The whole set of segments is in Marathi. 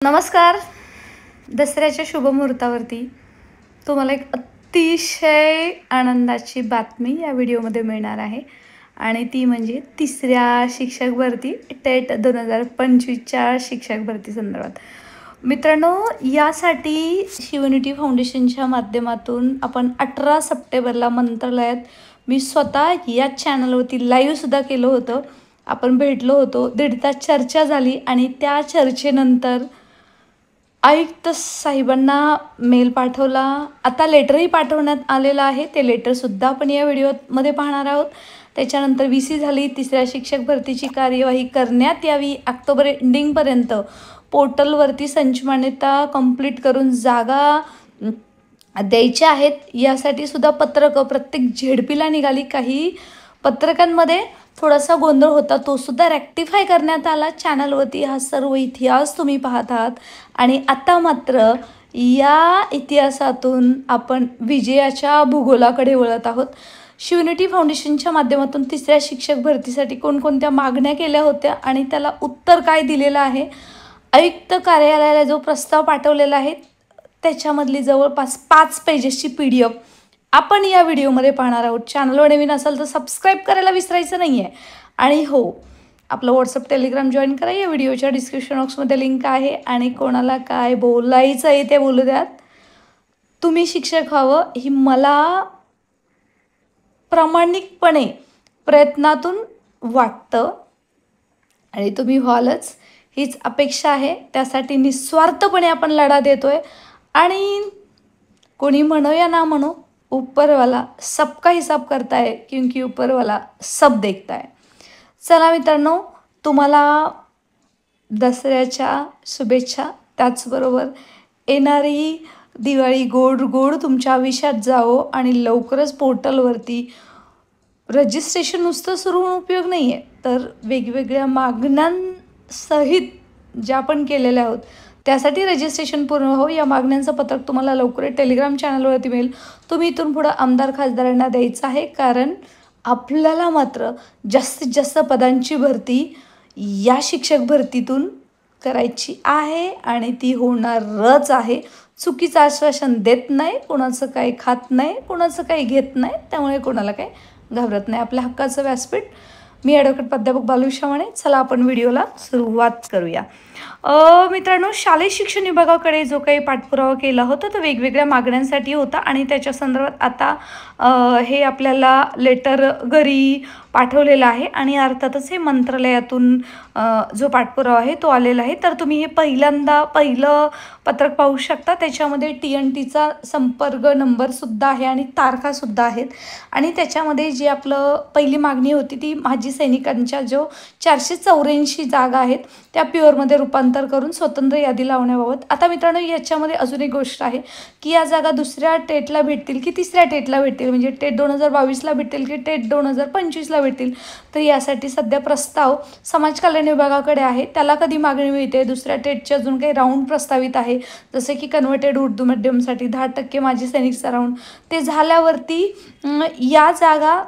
नमस्कार. दसऱ्याच्या शुभमुहूर्तावरती तुम्हाला एक अतिशय आनंदाची बातमी या व्हिडिओमध्ये मिळणार आहे आणि ती म्हणजे तिसऱ्या शिक्षक भरती टेट 2025च्या शिक्षक भरती संदर्भात. मित्रांनो, यासाठी शिवयुनिटी फाउंडेशनच्या माध्यमातून आपण 18 सप्टेंबरला मंत्रालयात मी स्वतः या चॅनलवरती लाईव्हसुद्धा केलं होतं. आपण भेटलो होतो, 1.5 तास चर्चा झाली आणि त्या चर्चेनंतर आयुक्त साहेबांना मेल पाठवला. आता लेटरही पाठवण्यात आलेलं आहे. ते लेटरसुद्धा आपण या व्हिडिओमध्ये पाहणार आहोत. त्याच्यानंतर VC झाली. तिसऱ्या शिक्षक भरतीची कार्यवाही करण्यात यावी. ऑक्टोबर एंडिंगपर्यंत पोर्टलवरती संच मान्यता कंप्लीट करून जागा द्यायच्या आहेत. यासाठी सुद्धा पत्रकं प्रत्येक झेडपीला निघाली. काही पत्रकांमध्ये थोडासा गोंधळ होता, तो सुद्धा रेक्टिफाय करण्यात आला चॅनलवरती. हा सर्व इतिहास तुम्ही पाहत आहात आणि आता मात्र या इतिहासातून आपण विजयाच्या भूगोलाकडे वळत आहोत. शिवयुनिटी फाउंडेशनच्या माध्यमातून तिसऱ्या शिक्षक भरतीसाठी कोणकोणत्या मागण्या केल्या होत्या आणि त्याला उत्तर काय दिलेलं आहे. आयुक्त कार्यालयाला जो प्रस्ताव पाठवलेला आहे त्याच्यामधली जवळपास 5 पेजेसची PDF आपण या व्हिडिओमध्ये पाहणार आहोत. चॅनलवर नवीन असाल तर सबस्क्राईब करायला विसरायचं नाही आहे. आणि हो, आपलं व्हॉट्सअप टेलिग्राम जॉईन करा. या व्हिडिओच्या डिस्क्रिप्शन बॉक्समध्ये लिंक आहे आणि कोणाला काय बोलायचं आहे ते बोलू द्यात. तुम्ही शिक्षक व्हावं ही मला प्रामाणिकपणे प्रयत्नातून वाटतं आणि तुम्ही व्हालच हीच अपेक्षा आहे. त्यासाठी निस्वार्थपणे आपण लढा देतोय आणि कोणी म्हणो या ना म्हणो, ऊपर वाला सबका हिसाब करता है क्योंकि ऊपर वाला सब देखता है. चला मित्रांनो, तुम्हाला दसऱ्याच्या शुभेच्छा. त्याचबरोबर येणारी दिवाळी गोड गोड तुमच्या आयुष्यात जावो आणि लवकरच पोर्टलवरती रजिस्ट्रेशन नुसतं सुरू होऊन उपयोग नाही आहे, तर वेगवेगळ्या मागण्यांसहित ज्या आपण केलेल्या आहोत त्यासाठी रजिस्ट्रेशन पूर्ण व्हावं. या मागण्यांचं पत्रक तुम्हाला लवकरच टेलिग्राम चॅनलवरती मिळेल. तुम्ही इथून पुढं आमदार खासदारांना द्यायचं आहे, कारण आपल्याला मात्र जास्तीत जास्त पदांची भरती या शिक्षक भरतीतून करायची आहे आणि ती होणारच आहे. चुकीचं आश्वासन देत नाही, कोणाचं काही खात नाही, कोणाचं काही घेत नाही, त्यामुळे कोणाला काही घाबरत नाही. आपल्या हक्काचं व्यासपीठ. मी ॲडव्होकेट प्राध्यापक बालू शहाणे. चला आपण व्हिडिओला सुरुवात करूया. मित्रांनो, शालेय शिक्षण विभागाकडे जो काही पाठपुरावा केला होता तो वेगवेगळ्या मागण्यांसाठी होता आणि त्याच्या संदर्भात आता हे आपल्याला लेटर घरी पाठवलेलं आहे आणि अर्थातच हे मंत्रालयातून जो पाठपुरावा आहे तो आलेला आहे. तर तुम्ही हे पहिलं पत्रक पाहू शकता. त्याच्यामध्ये TNTचा संपर्क नंबरसुद्धा आहे आणि तारखासुद्धा आहेत आणि त्याच्यामध्ये जी आपलं पहिली मागणी होती ती माजी सैनिकांच्या जो 484 जागा आहेत त्या प्युअरमध्ये रूपांतर करून स्वतंत्र यादी लावण्याबाबत. आता मित्रांनो, याच्यामध्ये अजून एक गोष्ट आहे की या जागा दुसऱ्या टेटला भेटतील की तिसऱ्या टेटला भेटतील, म्हणजे टेट 2022ला भेटतील की टेट 2025ला भेटतील. तर यासाठी सध्या प्रस्ताव समाज कल्याण विभागाकडे आहे. त्याला कधी मागणी मिळते. दुसऱ्या टेटचे अजून काही राऊंड प्रस्तावित आहे, जसे की कन्व्हर्टेड उर्दू माध्यमसाठी 10% माजी सैनिकचा राऊंड. ते झाल्यावरती या जागा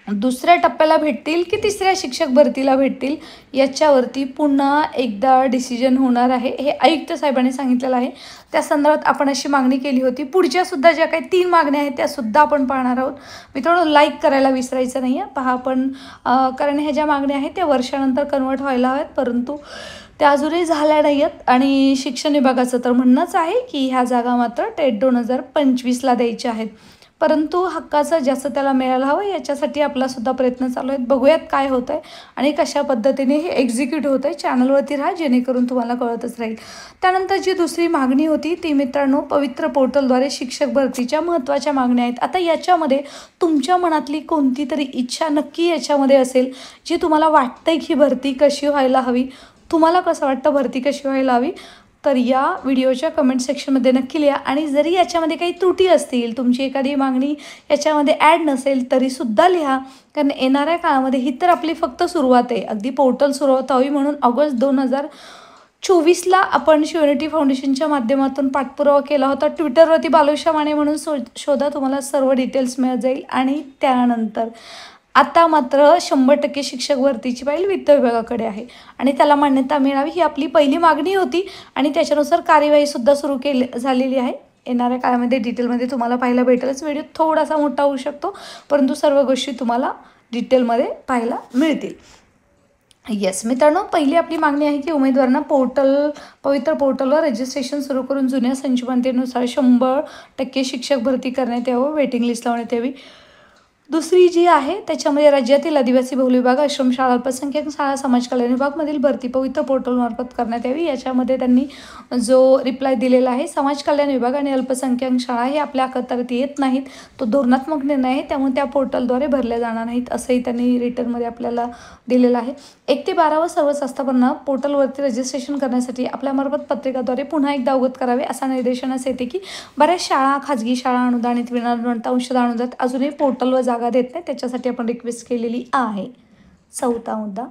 दुसऱ्या टप्प्याला भेटतील की तिसऱ्या शिक्षक भरतीला भेटतील याच्यावरती पुन्हा एकदा डिसिजन होणार आहे, हे आयुक्त साहेबांनी सांगितलेलं आहे. त्या संदर्भात आपण अशी मागणी केली होती. पुढच्यासुद्धा ज्या काही 3 मागण्या आहेत त्यासुद्धा आपण पाहणार आहोत. मित्रांनो, लाईक करायला विसरायचं नाही आहे. पहा आपण, कारण ह्या ज्या मागण्या आहेत त्या वर्षानंतर कन्वर्ट व्हायला हव्यात, परंतु त्या अजूनही झाल्या नाही आहेत आणि शिक्षण विभागाचं तर म्हणणंच आहे की ह्या जागा मात्र टेट 2025ला द्यायच्या आहेत, परंतु हक्काचं जास्त त्याला मिळायला हवं याच्यासाठी आपलासुद्धा प्रयत्न चालू आहेत. बघूयात काय होतं आहे आणि कशा पद्धतीने हे एक्झिक्यूट होतं आहे. चॅनलवरती राहा, जेणेकरून तुम्हाला कळतच राहील. त्यानंतर जी दुसरी मागणी होती ती मित्रांनो पवित्र पोर्टलद्वारे शिक्षक भरतीच्या महत्त्वाच्या मागण्या आहेत. आता याच्यामध्ये तुमच्या मनातली कोणती तरी इच्छा नक्की याच्यामध्ये असेल, जी तुम्हाला वाटतंय की भरती कशी व्हायला हवी. तुम्हाला कसं वाटतं भरती कशी व्हायला हवी, तर या व्हिडिओच्या कमेंट सेक्शनमध्ये नक्की लिहा. आणि जरी याच्यामध्ये काही त्रुटी असतील, तुमची एखादी मागणी याच्यामध्ये ॲड नसेल तरीसुद्धा लिहा, कारण येणाऱ्या काळामध्ये ही तर आपली फक्त सुरुवात आहे. अगदी पोर्टल सुरुवात हवी म्हणून ऑगस्ट 2024ला आपण शिवयुनिटी फाउंडेशनच्या माध्यमातून पाठपुरावा केला होता. ट्विटरवरती बालू शहाणे म्हणून शोधा, तुम्हाला सर्व डिटेल्स मिळत जाईल. आणि त्यानंतर आता मात्र 100% शिक्षक भरतीची फाईल वित्त विभागाकडे आहे आणि त्याला मान्यता मिळावी ही आपली पहिली मागणी होती आणि त्याच्यानुसार कार्यवाहीसुद्धा सुरू झालेली आहे. येणाऱ्या काळामध्ये डिटेलमध्ये तुम्हाला पाहायला भेटेलच. व्हिडिओ थोडासा मोठा होऊ शकतो, परंतु सर्व गोष्टी तुम्हाला डिटेलमध्ये पाहायला मिळतील. येस मित्रांनो, पहिली आपली मागणी आहे की उमेदवारांना पवित्र पोर्टलवर रजिस्ट्रेशन सुरू करून जुन्या संचमतेनुसार 100% शिक्षक भरती करण्यात यावं, वेटिंग लिस्ट लावण्यात यावी. दुसरी जी आहे त्याच्यामध्ये राज्यातील आदिवासी बहुल विभाग, आश्रमशाळा, अल्पसंख्याक शाळा, समाज कल्याण विभागमधील भरती पवित्र पोर्टलमार्फत करण्यात यावी. याच्यामध्ये त्यांनी जो रिप्लाय दिलेला आहे, समाज कल्याण विभाग आणि अल्पसंख्याक शाळा हे आपल्या अखत्यारीत येत नाहीत, तो धोरणात्मक निर्णय आहे, त्यामुळे त्या पोर्टलद्वारे भरल्या जाणार नाहीत असंही त्यांनी रिटर्नमध्ये आपल्याला दिलेलं आहे. 1 ते 12 सर्व संस्थापना पोर्टलवरती रजिस्ट्रेशन करण्यासाठी आपल्यामार्फत पत्रिकाद्वारे पुन्हा एकदा अवगत करावे असा निर्देशनास येते की बऱ्याच शाळा, खाजगी शाळा, अनुदानित, विनाअनुदानित, अंशतः अनुदानित अजूनही पोर्टलवर जागा देत नाही, त्याच्यासाठी आपण रिक्वेस्ट केलेली आहे. 4था मुद्दा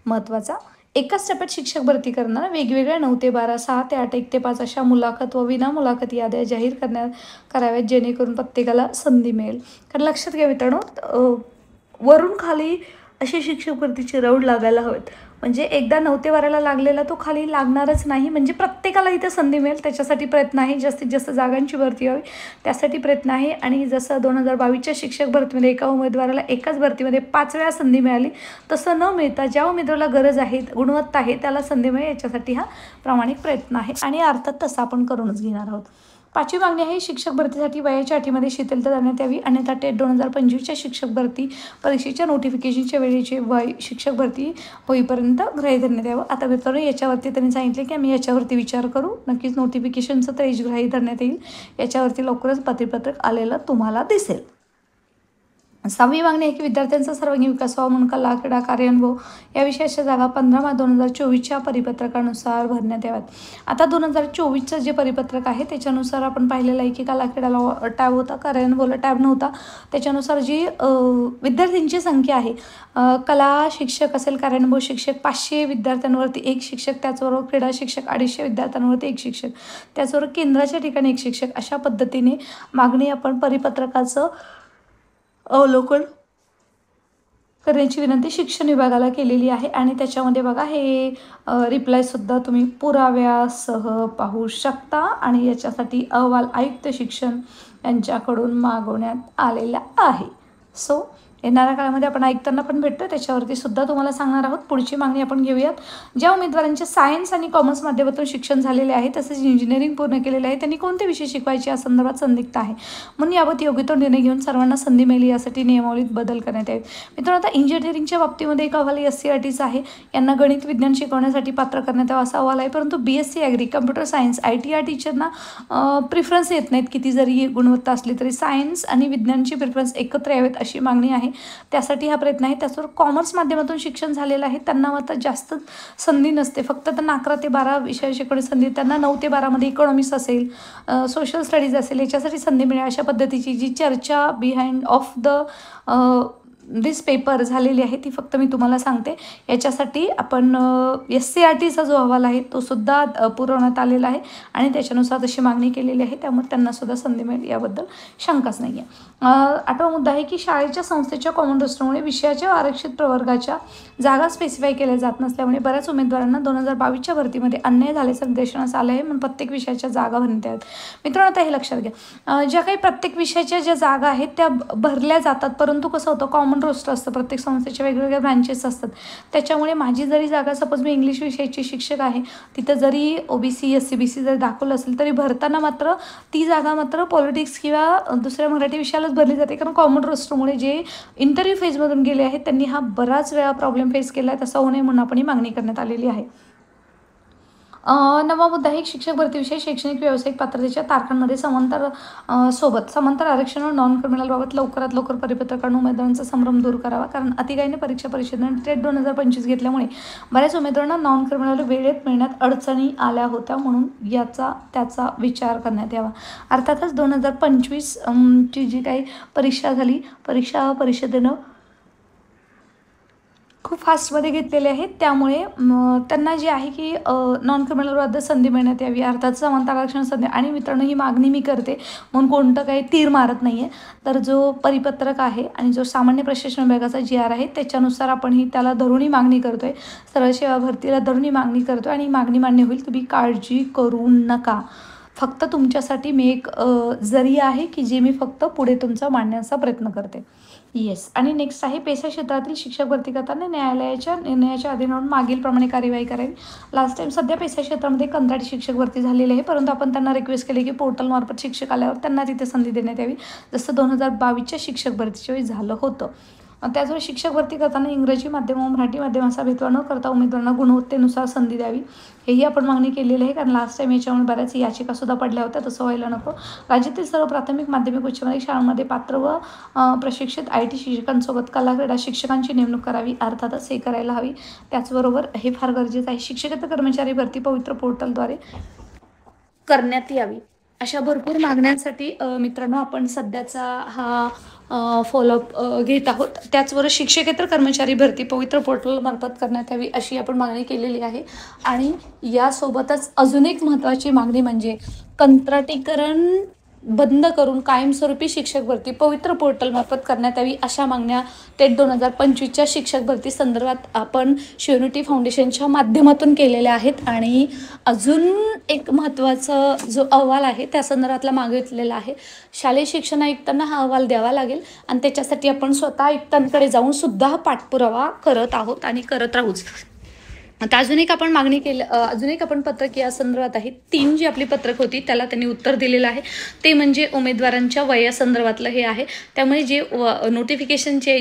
महत्त्वाचा, एकाच टप्प्यात शिक्षक भरती करणार वेगवेगळ्या 9 ते 12, 6 ते 8, 1 ते 5 अशा मुलाखत व विना मुलाखत याद्या जाहीर कराव्यात, जेणेकरून प्रत्येकाला संधी मिळेल. कारण लक्षात घ्या मित्रांनो, वरून खाली असे शिक्षक भरतीचे राऊंड लागायला हवेत. म्हणजे एकदा 9 ते 12ला लागलेला तो खाली लागणारच नाही, म्हणजे प्रत्येकाला इथे संधी मिळेल, त्याच्यासाठी प्रयत्न आहे. जास्तीत जास्त जागांची भरती व्हावी त्यासाठी प्रयत्न आहे. आणि जसं 2022च्या शिक्षक भरतीमध्ये एका उमेदवाराला एकाच भरतीमध्ये 5 वेळा संधी मिळाली, तसं न मिळता ज्या उमेदवाराला गरज आहे, गुणवत्ता आहे, त्याला संधी मिळेल, याच्यासाठी हा प्रामाणिक प्रयत्न आहे आणि अर्थात तसं आपण करूनच घेणार आहोत. 5वी मागणी आहे, शिक्षक भरतीसाठी वयाच्या अटीमध्ये शिथिलता देण्यात यावी, अन्यथा टेट 2025च्या शिक्षक भरती परीक्षेच्या नोटिफिकेशनच्या वेळेचे वय शिक्षक भरती होईपर्यंत ग्राह्य धरण्यात यावं. आता मित्रांनो, याच्यावरती त्यांनी सांगितले की आम्ही याच्यावरती विचार करू, नक्कीच नोटिफिकेशनचं तर एज ग्राह्य धरण्यात येईल, याच्यावरती लवकरच परिपत्रक आलेलं तुम्हाला दिसेल. 6वी मागणी आहे की विद्यार्थ्यांचा सर्वांगीण विकास व्हावा म्हणून कला, क्रीडा, कार्यानुभव या विषयाच्या जागा 15 मार्च 2024च्या परिपत्रकानुसार भरण्यात याव्यात. आता 2024चं जे परिपत्रक आहे त्याच्यानुसार आपण पाहिलेलं आहे की कला, क्रीडाला टॅब होता, कार्यानुभवला टॅब नव्हता. त्याच्यानुसार जी विद्यार्थ्यांची संख्या आहे, कला शिक्षक असेल, कार्यानुभव शिक्षक 500 विद्यार्थ्यांवरती 1 शिक्षक, त्याचबरोबर क्रीडा शिक्षक 250 विद्यार्थ्यांवरती 1 शिक्षक, त्याचबरोबर केंद्राच्या ठिकाणी 1 शिक्षक, अशा पद्धतीने मागणी आपण परिपत्रकाचं अवलोकन करण्याची विनंती शिक्षण विभागाला केलेली आहे. आणि त्याच्यामध्ये बघा हे रिप्लायसुद्धा तुम्ही पुराव्यासह पाहू शकता आणि याच्यासाठी अहवाल आयुक्त शिक्षण यांच्याकडून मागवण्यात आलेला आहे. सो येणाऱ्या काळामध्ये आपण आयुक्तांना पण भेटतो, त्याच्यावरती सुद्धा तुम्हाला सांगणार आहोत. पुढची मागणी आपण घेऊयात. ज्या उमेदवारांचे सायन्स आणि कॉमर्स माध्यमातून शिक्षण झालेले आहे, तसेच इंजिनिअरिंग पूर्ण केलेले आहे, त्यांनी कोणते विषय शिकवायचे या संदर्भात संदिग्ध आहे, म्हणून याबाबत योग्य तो निर्णय घेऊन सर्वांना संधी मिळेल यासाठी नियमावलीत बदल करण्यात यावे. मित्रांनो, आता इंजिनिअरिंगच्या बाबतीमध्ये एक अहवाल SCRTचा आहे, यांना गणित विज्ञान शिकवण्यासाठी पात्र करण्यात यावं असा अहवाल आहे. परंतु BSc agri, computer science, ITR टीचरना प्रिफरन्स येत नाहीत, किती जरी गुणवत्ता असली तरी सायन्स आणि विज्ञानची प्रिफरन्स एकत्र यावेत अशी मागणी आहे, त्यासाठी हा प्रयत्न आहे. त्याचबरोबर कॉमर्स माध्यमातून शिक्षण झालेलं आहे त्यांना मात्र जास्त संधी नसते, फक्त त्यांना 11 ते 12 विषय शिकवण्याची संधी, त्यांना 9 ते 12मध्ये इकॉनॉमिक्स असेल, सोशल स्टडीज असेल, याच्यासाठी संधी मिळेल. अशा पद्धतीची जी चर्चा behind of the this paper झालेली आहे ती फक्त मी तुम्हाला सांगते. याच्यासाठी आपण SCRTचा जो अहवाल आहे तो सुद्धा पुरवण्यात आलेला आहे आणि त्याच्यानुसार तशी मागणी केलेली आहे, त्यामुळे त्यांनासुद्धा संधी मिळेल याबद्दल शंकाच नाही आहे. 8वा मुद्दा आहे की शाळेच्या संस्थेच्या कॉमन रोस्टरमुळे विषयाच्या आरक्षित प्रवर्गाच्या जागा स्पेसिफाय केल्या जात नसल्यामुळे बऱ्याच उमेदवारांना 2022च्या भरतीमध्ये अन्याय झाल्याचं निदर्शनास आलं आहे, म्हणून प्रत्येक विषयाच्या जागा भरण्यात याव्यात. मित्रांनो, आता हे लक्षात घ्या, ज्या काही प्रत्येक विषयाच्या ज्या जागा आहेत त्या भरल्या जातात, परंतु कसं होतं, कॉमन रोस्टर असतं, प्रत्येक संस्थेच्या वेगवेगळ्या ब्रँचेस असतात, त्याच्यामुळे माझी जरी जागा सपोज मी इंग्लिश विषयाची शिक्षक आहे, तिथं जरी OBC SC BC जरी दाखवलं असेल तरी भरताना मात्र ती जागा मात्र पॉलिटिक्स किंवा दुसऱ्या मराठी विषयालाच भरली जाते, कारण कॉमन रोस्टरमुळे जे इंटरव्ह्यू फेजमधून गेले आहेत त्यांनी हा बराच वेळा प्रॉब्लेम फेस केला आहे, तसं होऊ नये म्हणून आपण ही मागणी करण्यात आलेली आहे. 9वा मुद्दा आहे शिक्षक भरतीविषयी शैक्षणिक व्यावसायिक पात्रतेच्या तारखांमध्ये समांतर आरक्षण व नॉन क्रिमिनलबाबत लवकरात लवकर परिपत्रकानं उमेदवारांचा संभ्रम दूर करावा, कारण अतिगाईने परीक्षा परिषदेने टेट 2025 घेतल्यामुळे बऱ्याच उमेदवारांना नॉन क्रिमिनल वेळेत मिळण्यात अडचणी आल्या होत्या, म्हणून त्याचा विचार करण्यात यावा. अर्थातच 2025 ची जी काही परीक्षा झाली, परीक्षा परिषदेनं खूप फास्टमध्ये घेतलेले आहेत, त्यामुळे त्यांना जे आहे की नॉन क्रिमिनल रद्द संधी मिळण्यात यावी, अर्थात समानता आरक्षण संधी. आणि मित्रांनो, ही मागणी मी करते म्हणून कोणतं काही तीर मारत नाही आहे. तर जो परिपत्रक आहे आणि जो सामान्य प्रशासन विभागाचा GR आहे त्याच्यानुसार आपण ही त्याला धरूनही मागणी करतो आहे. सरळ सेवा भरतीला धरूनही मागणी करतो आणि मागणी मान्य होईल, तुम्ही काळजी करू नका. फक्त तुमच्यासाठी मी एक जरिया आहे की जे मी फक्त पुढे तुमचा मांडण्याचा प्रयत्न करते. येस. आणि नेक्स्ट आहे, पेशा क्षेत्रातील शिक्षक भरती करताना न्यायालयाच्या निर्णयाच्या अधीन राहून मागील प्रमाणे कार्यवाही करावी. लास्ट टाइम सध्या पेशा क्षेत्रामध्ये कंत्राटी शिक्षक भरती झालेली आहे, परंतु आपण त्यांना रिक्वेस्ट केली की पोर्टलमार्फत शिक्षक आल्यावर त्यांना तिथे संधी देण्यात यावी, जसं 2022च्या शिक्षक भरतीच्या वेळी झालं होतं. त्याचवेळी शिक्षक भरती करताना इंग्रजी माध्यम व मराठी माध्यमाचा भेदभाव न करता उमेदवारांना गुणवत्तेनुसार संधी द्यावी, हेही आपण मागणी केलेली आहे. कारण लास्ट टाइम याच्यामुळे बऱ्याच याचिकासुद्धा पडल्या होत्या, तसं व्हायला नको. राज्यातील सर्व प्राथमिक माध्यमिक उच्च माध्यमिक शाळांमध्ये पात्र व प्रशिक्षित IT शिक्षकांसोबत कला क्रीडा शिक्षकांची नेमणूक करावी, अर्थातच हे करायला हवी. त्याचबरोबर हे फार गरजेचं आहे, शिक्षकेतर कर्मचारी भरती पवित्र पोर्टलद्वारे करण्यात यावी. अशा भरपूर मागण्यांसाठी मित्रांनो आपण सध्याचा हा फॉलोअप घेत आहोत. त्याचबरोबर शिक्षकेतर कर्मचारी भरती पवित्र पोर्टलमार्फत करण्यात यावी अशी आपण मागणी केलेली आहे. आणि यासोबतच अजून एक महत्त्वाची मागणी म्हणजे कंत्राटीकरण बंद करून कायमस्वरूपी शिक्षक भरती पवित्र पोर्टलमार्फत करण्यात यावी, अशा मागण्या टेट 2025च्या शिक्षक भरती संदर्भात आपण शिवनिटी फाउंडेशनच्या माध्यमातून केलेल्या आहेत. आणि अजून एक महत्त्वाचा जो अहवाल आहे त्या संदर्भातला मागितलेला आहे. शालेय शिक्षण आयुक्तांना हा अहवाल द्यावा लागेल आणि त्याच्यासाठी आपण स्वतः आयुक्तांकडे जाऊन सुद्धा पाठपुरावा करत आहोत आणि करत राहूच. आता अजून एक आपण मागणी अजून एक आपण पत्रक या संदर्भात आहे. 3 जी आपली पत्रक होती त्याला त्यांनी उत्तर दिलेलं आहे, ते म्हणजे उमेदवारांच्या वयासंदर्भातलं हे आहे. त्यामुळे जे नोटिफिकेशनचे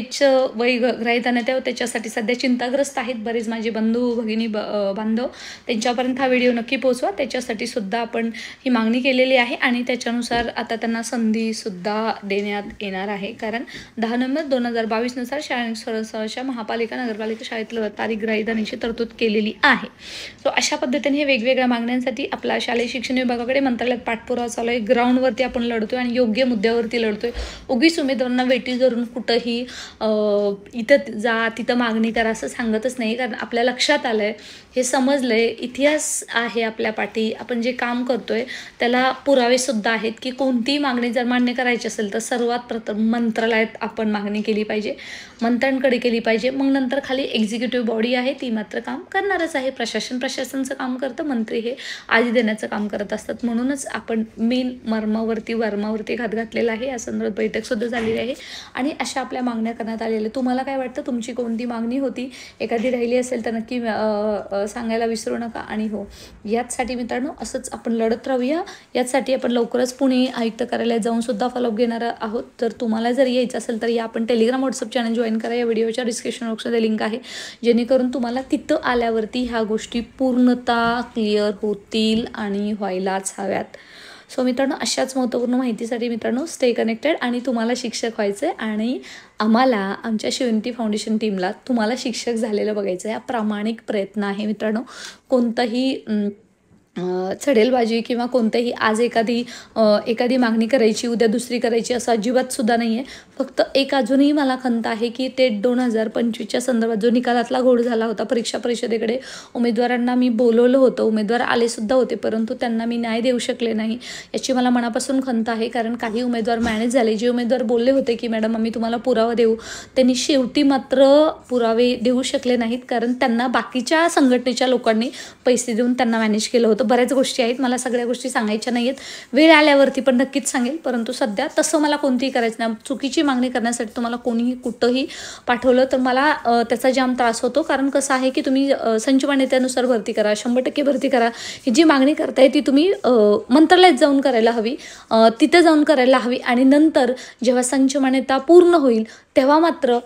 वय ग्राह्य आणण्यात यावं त्याच्यासाठी सध्या चिंताग्रस्त आहेत बरेच माझे बंधू भगिनी बांधव. त्यांच्यापर्यंत हा व्हिडिओ नक्की पोहोचवा, त्याच्यासाठी सुद्धा आपण ही मागणी केलेली आहे. आणि त्याच्यानुसार आता त्यांना संधीसुद्धा देण्यात येणार आहे. कारण 10 नोव्हेंबर 2022 नुसार शाळांच्या महापालिका नगरपालिका शाळेतील तारीख ग्राह्यदानाची तरतूद केलेली आहे. सो अशा पद्धतीने हे वेगवेगळ्या मागण्यांसाठी आपला शालेय शिक्षण विभागाकडे मंत्रालयात पाठपुरावा चालू आहे. ग्राउंडवरती आपण लढतोय आणि योग्य मुद्द्यावरती लढतोय. उगीच उमेदवारांना वेटी धरून कुठंही इथं जा तिथं मागणी करा असं सांगतच नाही. कारण आपल्या लक्षात आलंय, हे समजलंय, इतिहास आहे आपल्या पाठी, आपण जे काम करतोय त्याला पुरावे सुद्धा आहेत की कोणतीही मागणी जर मान्य करायची असेल तर सर्वात प्रथम मंत्रालयात आपण मागणी केली पाहिजे, मंत्र्यांकडे केली पाहिजे. मग नंतर खाली एक्झिक्युटिव्ह बॉडी आहे ती मात्र काम करणारच आहे. प्रशासनचं काम करतं, मंत्री हे आधी देण्याचं काम करत असतात. म्हणूनच आपण मेन वर्मावरती घात घातलेला आहे. या संदर्भात बैठकसुद्धा झालेली आहे आणि अशा आपल्या मागण्या करण्यात आलेल्या. तुम्हाला काय वाटतं, तुमची कोणती मागणी होती, एखादी राहिली असेल तर नक्की सांगायला विसरू नका. आणि हो, याचसाठी मित्रांनो असंच आपण लढत राहूया. याचसाठी आपण लवकरच पुणे आयुक्त कार्यालयात जाऊन सुद्धा फॉलोअप घेणार आहोत. तर तुम्हाला जर यायचं असेल तर या आपण टेलिग्राम व्हॉट्सअप चॅनल जॉईन करा. या व्हिडिओच्या डिस्क्रिप्शन बॉक्समध्ये लिंक आहे, जेणेकरून तुम्हाला तिथं आल्यावरती ह्या गोष्टी पूर्णतः क्लिअर होतील आणि व्हायलाच हव्यात. सो मित्रांनो, अशाच महत्त्वपूर्ण माहितीसाठी मित्रांनो स्टे कनेक्टेड. आणि तुम्हाला शिक्षक व्हायचं आहे आणि आम्हाला आमच्या शिवनिटी फाउंडेशन टीमला तुम्हाला शिक्षक झालेलं बघायचं आहे. हा प्रामाणिक प्रयत्न आहे मित्रांनो. कोणताही चढेलबाजी किंवा कोणत्याही आज एखादी मागणी करायची उद्या दुसरी करायची असं अजिबात सुद्धा नाही आहे. फक्त एक अजूनही मला खंत आहे की टेट 2025च्या संदर्भात जो निकालातला घोळ झाला होता, परीक्षा परिषदेकडे उमेदवारांना मी बोलवलं होतं, उमेदवार आले सुद्धा होते, परंतु त्यांना मी न्याय देऊ शकले नाही, याची मला मनापासून खंत आहे. कारण काही उमेदवार मॅनेज झाले. जे उमेदवार बोलले होते की मॅडम आम्ही तुम्हाला पुरावा देऊ, त्यांनी शेवटी मात्र पुरावे देऊ शकले नाहीत. कारण त्यांना बाकीच्या संघटनेच्या लोकांनी पैसे देऊन त्यांना मॅनेज केलं होतं. बऱ्याच गोष्टी आहेत, मला सगळ्या गोष्टी सांगायच्या नाही आहेत, वेळ आल्यावरती पण नक्कीच सांगेल. परंतु सध्या तसं मला कोणतीही करायचं नाही. चुकीची मागणी करण्यासाठी तुम्हाला कोणीही कुठंही पाठवलं तर मला त्याचा जाम त्रास होतो. कारण कसं आहे की तुम्ही संच मान्यतेनुसार भरती करा, 100% भरती करा. ही जी मागणी करताय ती तुम्ही मंत्रालयात जाऊन करायला हवी, तिथे जाऊन करायला हवी. आणि नंतर जेव्हा संच मान्यता पूर्ण होईल तेव्हा मात्र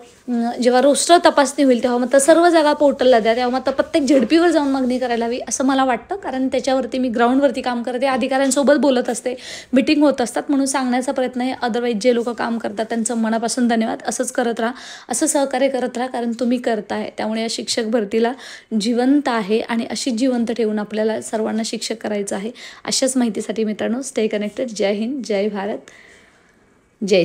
जेव्हा रोस्टर तपासणी होईल तेव्हा मात्र सर्व जागा पोर्टलला द्या, तेव्हा मात्र प्रत्येक झेडपीवर जाऊन मागणी करायला हवी असं मला वाटतं. कारण त्याच्यावरती मी ग्राउंडवरती काम करते, अधिकाऱ्यांसोबत बोलत असते, मीटिंग होत असतात, म्हणून सांगण्याचा प्रयत्न आहे. अदरवाईज जे लोक काम करतात त्यांचं मनापासून धन्यवाद. असंच करत राहा, असं सहकार्य करत राहा, कारण तुम्ही करताय. त्यामुळे या शिक्षक भरतीला जिवंत आहे आणि अशीच जिवंत ठेवून आपल्याला सर्वांना शिक्षक करायचं आहे. अशाच माहितीसाठी मित्रांनो स्टे कनेक्टेड. जय हिंद, जय भारत, जय